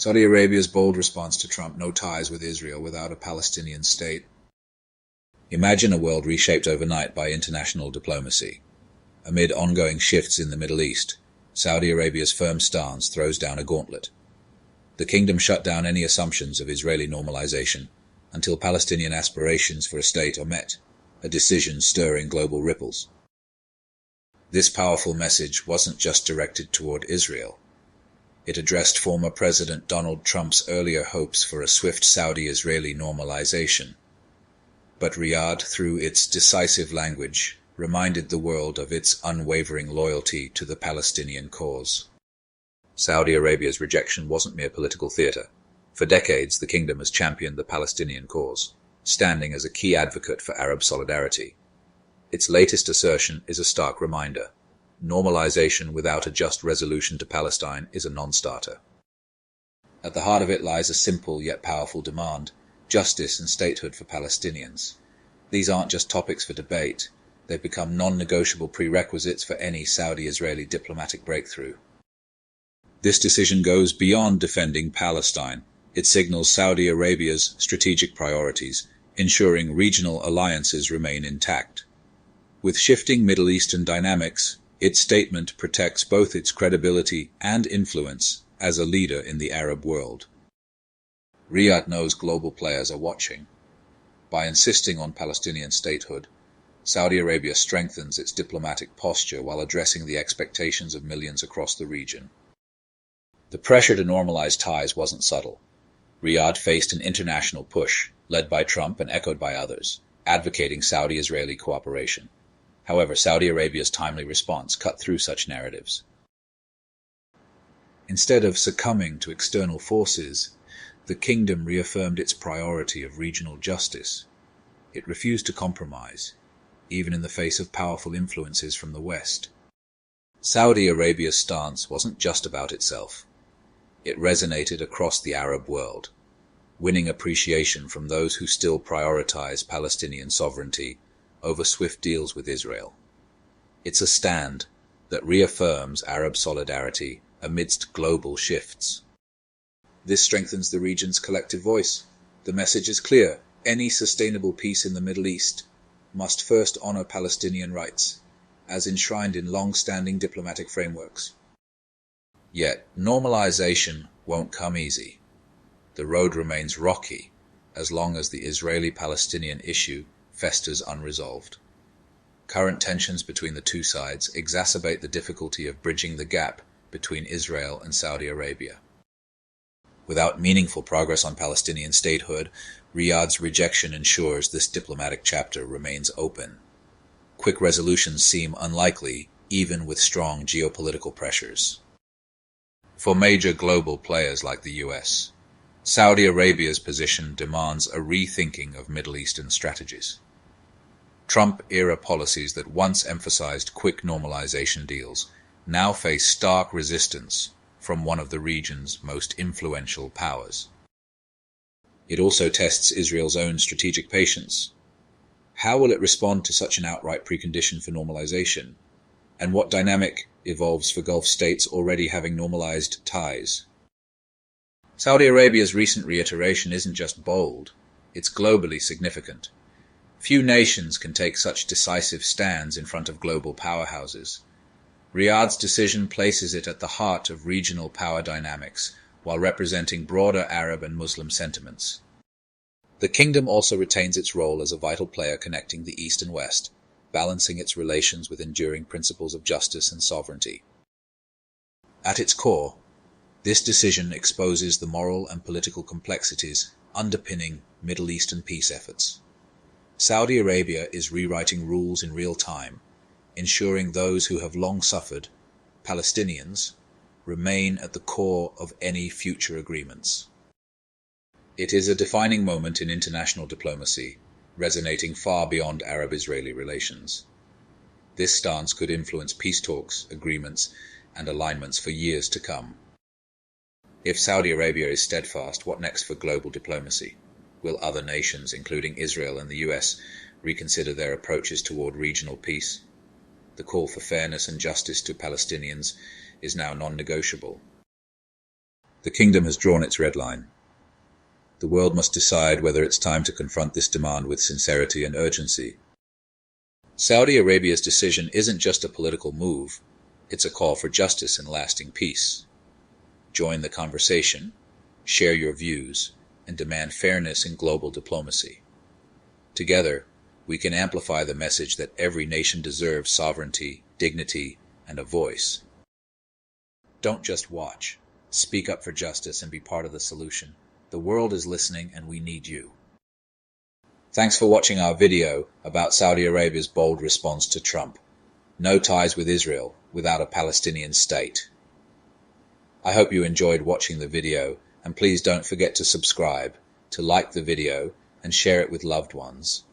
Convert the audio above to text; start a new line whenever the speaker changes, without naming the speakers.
Saudi Arabia's bold response to Trump: no ties with Israel without a Palestinian state. Imagine a world reshaped overnight by international diplomacy. Amid ongoing shifts in the Middle East, Saudi Arabia's firm stance throws down a gauntlet. The kingdom shut down any assumptions of Israeli normalization until Palestinian aspirations for a state are met, a decision stirring global ripples. This powerful message wasn't just directed toward Israel. It addressed former President Donald Trump's earlier hopes for a swift Saudi-Israeli normalization. But Riyadh, through its decisive language, reminded the world of its unwavering loyalty to the Palestinian cause. Saudi Arabia's rejection wasn't mere political theater. For decades, the kingdom has championed the Palestinian cause, standing as a key advocate for Arab solidarity. Its latest assertion is a stark reminder: normalization without a just resolution to Palestine is a non-starter. At the heart of it lies a simple yet powerful demand: justice and statehood for Palestinians. These aren't just topics for debate, they've become non-negotiable prerequisites for any Saudi-Israeli diplomatic breakthrough. This decision goes beyond defending Palestine. It signals Saudi Arabia's strategic priorities, ensuring regional alliances remain intact. With shifting Middle Eastern dynamics, its statement protects both its credibility and influence as a leader in the Arab world. Riyadh knows global players are watching. By insisting on Palestinian statehood, Saudi Arabia strengthens its diplomatic posture while addressing the expectations of millions across the region. The pressure to normalize ties wasn't subtle. Riyadh faced an international push, led by Trump and echoed by others, advocating Saudi-Israeli cooperation. However, Saudi Arabia's timely response cut through such narratives. Instead of succumbing to external forces, the kingdom reaffirmed its priority of regional justice. It refused to compromise, even in the face of powerful influences from the West. Saudi Arabia's stance wasn't just about itself. It resonated across the Arab world, winning appreciation from those who still prioritize Palestinian sovereignty over swift deals with Israel. It's a stand that reaffirms Arab solidarity amidst global shifts. This strengthens the region's collective voice. The message is clear: any sustainable peace in the Middle East must first honor Palestinian rights, as enshrined in long-standing diplomatic frameworks. Yet, normalization won't come easy. The road remains rocky as long as the Israeli-Palestinian issue festers unresolved. Current tensions between the two sides exacerbate the difficulty of bridging the gap between Israel and Saudi Arabia. Without meaningful progress on Palestinian statehood, Riyadh's rejection ensures this diplomatic chapter remains open. Quick resolutions seem unlikely, even with strong geopolitical pressures. For major global players like the US, Saudi Arabia's position demands a rethinking of Middle Eastern strategies. Trump-era policies that once emphasized quick normalization deals now face stark resistance from one of the region's most influential powers. It also tests Israel's own strategic patience. How will it respond to such an outright precondition for normalization? And what dynamic evolves for Gulf states already having normalized ties? Saudi Arabia's recent reiteration isn't just bold, it's globally significant. Few nations can take such decisive stands in front of global powerhouses. Riyadh's decision places it at the heart of regional power dynamics, while representing broader Arab and Muslim sentiments. The kingdom also retains its role as a vital player connecting the East and West, balancing its relations with enduring principles of justice and sovereignty. At its core, this decision exposes the moral and political complexities underpinning Middle Eastern peace efforts. Saudi Arabia is rewriting rules in real time, ensuring those who have long suffered, Palestinians, remain at the core of any future agreements. It is a defining moment in international diplomacy, resonating far beyond Arab-Israeli relations. This stance could influence peace talks, agreements, and alignments for years to come. If Saudi Arabia is steadfast, what next for global diplomacy? Will other nations, including Israel and the US, reconsider their approaches toward regional peace? The call for fairness and justice to Palestinians is now non-negotiable. The kingdom has drawn its red line. The world must decide whether it's time to confront this demand with sincerity and urgency. Saudi Arabia's decision isn't just a political move, it's a call for justice and lasting peace. Join the conversation, share your views, and demand fairness in global diplomacy. Together, we can amplify the message that every nation deserves sovereignty, dignity, and a voice. Don't just watch. Speak up for justice and be part of the solution. The world is listening and we need you. Thanks for watching our video about Saudi Arabia's bold response to Trump. No ties with Israel without a Palestinian state. I hope you enjoyed watching the video, and please don't forget to subscribe, to like the video, and share it with loved ones.